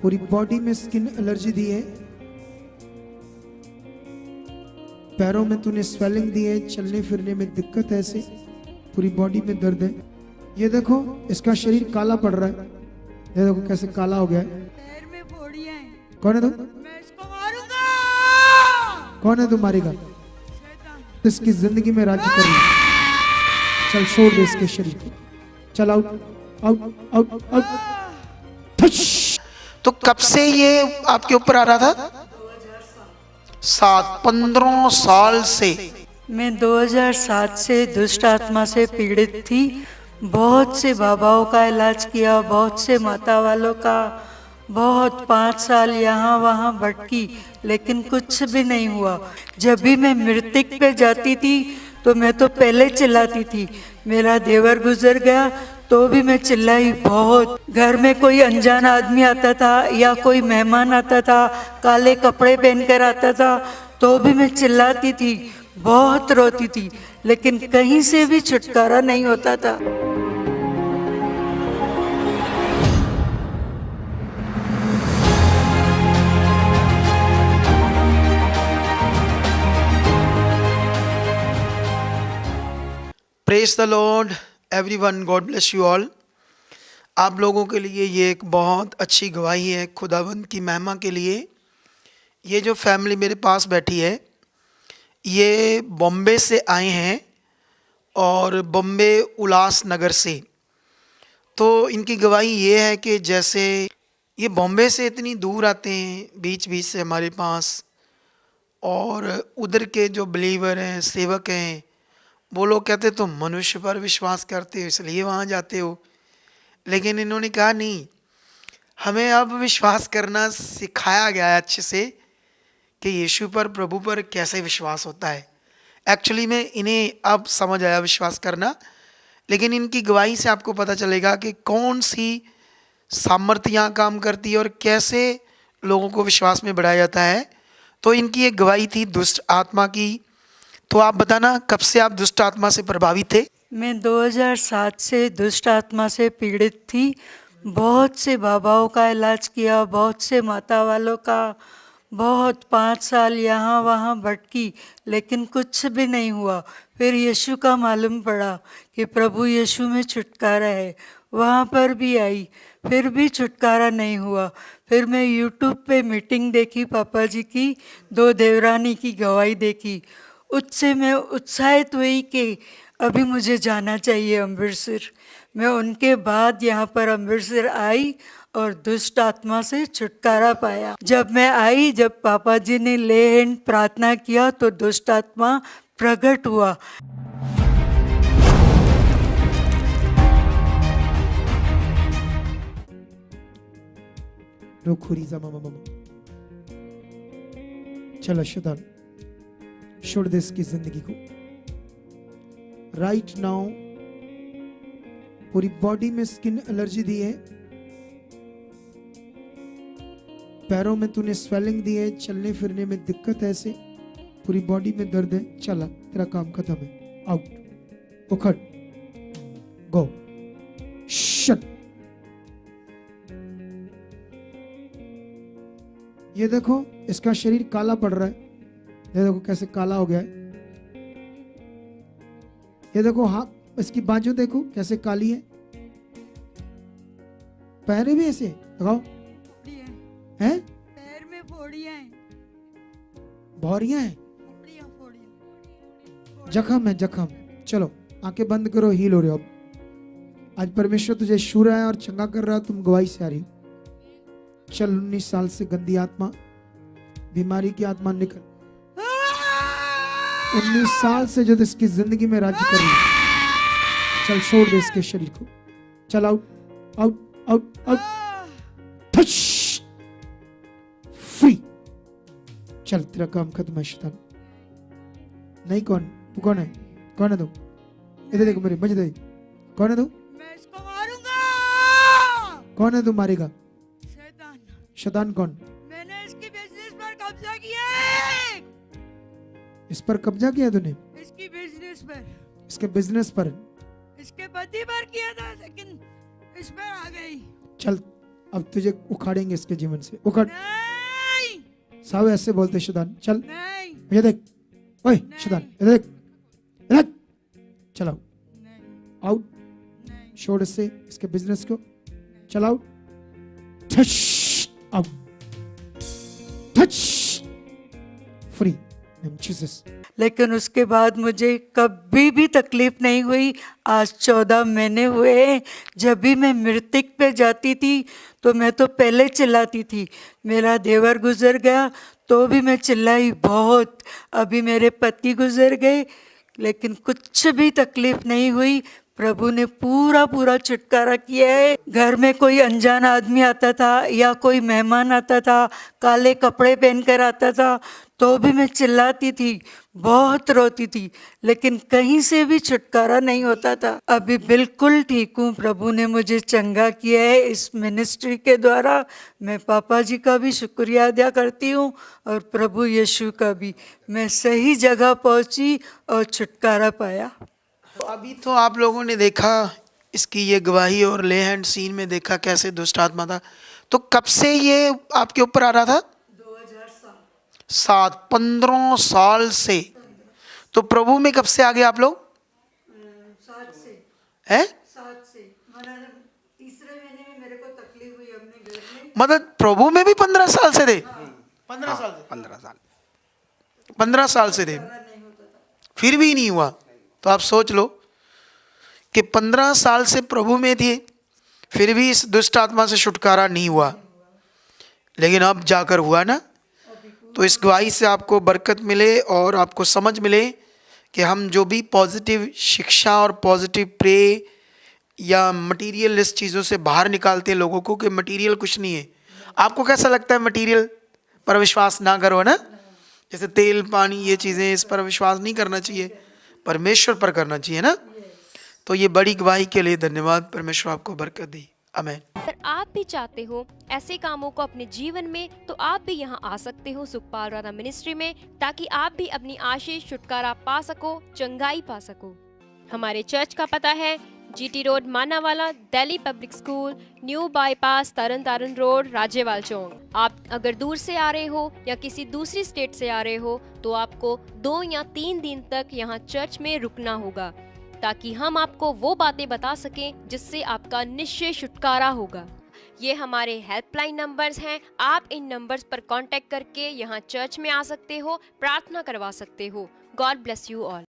पूरी बॉडी में skin allergy दी है, पैरों में तूने स्वेलिंग दी है, चलने फिरने में दिक्कत है, ऐसे पूरी बॉडी में दर्द है। ये देखो इसका शरीर काला पड़ रहा है, ये देखो कैसे काला हो गया है। पैर में फोड़ियां हैं। कौन है तू? मैं इसको मारूंगा। कौन है तू मारेगा? शैतान। इसकी जिंदगी में राज्य कर रही। चल छोड़ दे इसके शरीर को, चल आउट आउट आउट आउट। तो कब से ये आपके ऊपर आ रहा था? 15 साल से। मैं 2007 से दुष्ट आत्मा से पीड़ित थी। बहुत से बाबाओं का इलाज किया, बहुत से माता वालों का, बहुत 5 साल यहाँ वहाँ भटकी, लेकिन कुछ भी नहीं हुआ। जब भी मैं मृतक पे जाती थी तो मैं तो पहले चिल्लाती थी। मेरा देवर गुजर गया तो भी मैं चिल्लाई बहुत। घर में कोई अनजान आदमी आता था या कोई मेहमान आता था, काले कपड़े पहनकर आता था, तो भी मैं चिल्लाती थी, बहुत रोती थी, लेकिन कहीं से भी छुटकारा नहीं होता था। Praise the Lord everyone, God bless you all. आप लोगों के लिए ये एक बहुत अच्छी गवाही है खुदावंद की महिमा के लिए। ये जो फैमिली मेरे पास बैठी है ये बॉम्बे से आए हैं और बॉम्बे उल्लासनगर से। तो इनकी गवाही ये है कि जैसे ये बॉम्बे से इतनी दूर आते हैं बीच बीच से हमारे पास, और उधर के जो बिलीवर हैं, सेवक हैं, वो लोग कहते तुम मनुष्य पर विश्वास करते हो इसलिए वहाँ जाते हो। लेकिन इन्होंने कहा नहीं, हमें अब विश्वास करना सिखाया गया है अच्छे से कि यीशु पर, प्रभु पर कैसे विश्वास होता है। एक्चुअली में इन्हें अब समझ आया विश्वास करना। लेकिन इनकी गवाही से आपको पता चलेगा कि कौन सी सामर्थ्य यहाँ काम करती है और कैसे लोगों को विश्वास में बढ़ाया जाता है। तो इनकी एक गवाही थी दुष्ट आत्मा की। तो आप बताना कब से आप दुष्ट आत्मा से प्रभावित थे? मैं 2007 से दुष्ट आत्मा से पीड़ित थी। बहुत से बाबाओं का इलाज किया, बहुत से माता वालों का, बहुत 5 साल यहाँ वहाँ भटकी, लेकिन कुछ भी नहीं हुआ। फिर यीशु का मालूम पड़ा कि प्रभु यीशु में छुटकारा है। वहाँ पर भी आई, फिर भी छुटकारा नहीं हुआ। फिर मैं यूट्यूब पे मीटिंग देखी पापा जी की, 2 देवरानी की गवाही देखी। उससे मैं उत्साहित हुई कि अभी मुझे जाना चाहिए अमृतसर। मैं उनके बाद यहाँ पर अमृतसर आई और दुष्ट आत्मा से छुटकारा पाया। जब मैं आई, जब पापा जी ने ले हैंड प्रार्थना किया तो दुष्ट आत्मा प्रकट हुआ। चलो शैतान छोड़ दे इसकी जिंदगी को राइट नाउ। पूरी बॉडी में स्किन एलर्जी दी है, पैरों में तूने स्वेलिंग दी है, चलने फिरने में दिक्कत है, ऐसे पूरी बॉडी में दर्द है। चला तेरा काम खत्म है, आउट, उखड़, गो, शट। ये देखो इसका शरीर काला पड़ रहा है, ये देखो कैसे काला हो गया है। ये देखो हाथ, इसकी बाजू देखो कैसे काली है, पैर भी ऐसे लगाओ हैं, पैर में फोड़ियां हैं, भौरियां हैं, जख्म है जख्म। चलो आंखें बंद करो, हील हो रहे हो अब। आज परमेश्वर तुझे छू रहा है और चंगा कर रहा है, तुम गवाही से आ रही हो। चल 19 साल से गंदी आत्मा, बीमारी की आत्मा निकल। 19 साल से जो इसकी जिंदगी में राज्य कर रही है, चल छोड़ दे इसके शरीर को, चल out out out out, free. चल तेरा काम खत्म है शैतान। नहीं कौन तू? कौन है? कौन है तू? इधर देखो मेरे मजे दे। कौन है तू? मैं इसको मारूंगा। कौन है तू मारेगा? शैतान। शैतान कौन? मैंने इसकी बिजनेस पर कब्जा किया है। इस पर कब्जा किया तूने? इसकी बिजनेस पर, इसके बिजनेस पर, इसके पति पर किया था, लेकिन इस पर आ गई। चल अब तुझे उखाड़ेंगे इसके जीवन से, उखाड़। सब ऐसे बोलते शैतान, चल ये देख, ओए शैतान ये देख, ये देख, चलाओ आउट, छोड़ इससे इसके बिजनेस को, चल आउट, आउट, फ्री, जीसस। लेकिन उसके बाद मुझे कभी भी तकलीफ नहीं हुई। आज 14 महीने हुए, जब भी मैं मृतक पे जाती थी तो मैं तो पहले चिल्लाती थी। मेरा देवर गुजर गया तो भी मैं चिल्लाई बहुत। अभी मेरे पति गुजर गए लेकिन कुछ भी तकलीफ नहीं हुई। प्रभु ने पूरा पूरा छुटकारा किया है। घर में कोई अनजान आदमी आता था या कोई मेहमान आता था, काले कपड़े पहनकर आता था, तो भी मैं चिल्लाती थी, बहुत रोती थी, लेकिन कहीं से भी छुटकारा नहीं होता था। अभी बिल्कुल ठीक हूँ। प्रभु ने मुझे चंगा किया है इस मिनिस्ट्री के द्वारा। मैं पापा जी का भी शुक्रिया अदा करती हूँ और प्रभु यीशु का भी। मैं सही जगह पहुँची और छुटकारा पाया। तो अभी तो आप लोगों ने देखा इसकी ये गवाही और ले हैंड सीन में देखा कैसे दुष्ट आत्मा था। तो कब से ये आपके ऊपर आ रहा था? 15 साल से। तो प्रभु में कब से आ गए आप लोग? 7 से हैं? 7 से मतलब तीसरे महीने में मेरे को तकलीफ हुई अपने घर में। मतलब प्रभु में भी 15 साल से थे? 15 साल से? 15 साल से थे, फिर भी नहीं हुआ। तो आप सोच लो कि 15 साल से प्रभु में थे, फिर भी इस दुष्ट आत्मा से छुटकारा नहीं हुआ, लेकिन अब जाकर हुआ ना। तो इस गवाही से आपको बरकत मिले और आपको समझ मिले कि हम जो भी पॉजिटिव शिक्षा और पॉजिटिव प्रे या मटीरियलिस्ट चीज़ों से बाहर निकालते हैं लोगों को कि मटीरियल कुछ नहीं है। आपको कैसा लगता है मटीरियल पर विश्वास ना करो ना, जैसे तेल पानी ये चीज़ें, इस पर विश्वास नहीं करना चाहिए, परमेश्वर पर करना चाहिए ना। तो ये बड़ी गवाही के लिए धन्यवाद। परमेश्वर आपको बरकत दी। आमीन। अगर आप भी चाहते हो ऐसे कामों को अपने जीवन में, तो आप भी यहाँ आ सकते हो सुखपाल राणा मिनिस्ट्री में, ताकि आप भी अपनी आशीष छुटकारा पा सको, चंगाई पा सको। हमारे चर्च का पता है GT road Manawala, Delhi public school, new bypass, Tarn Taran road, Rajyawal Chowk. आप अगर दूर से आ रहे हो या किसी दूसरी स्टेट से आ रहे हो तो आपको 2 या 3 दिन तक यहाँ चर्च में रुकना होगा, ताकि हम आपको वो बातें बता सकें जिससे आपका निश्चय छुटकारा होगा। ये हमारे हेल्पलाइन नंबर्स हैं। आप इन नंबर्स पर कांटेक्ट करके यहाँ चर्च में आ सकते हो, प्रार्थना करवा सकते हो। God bless you all.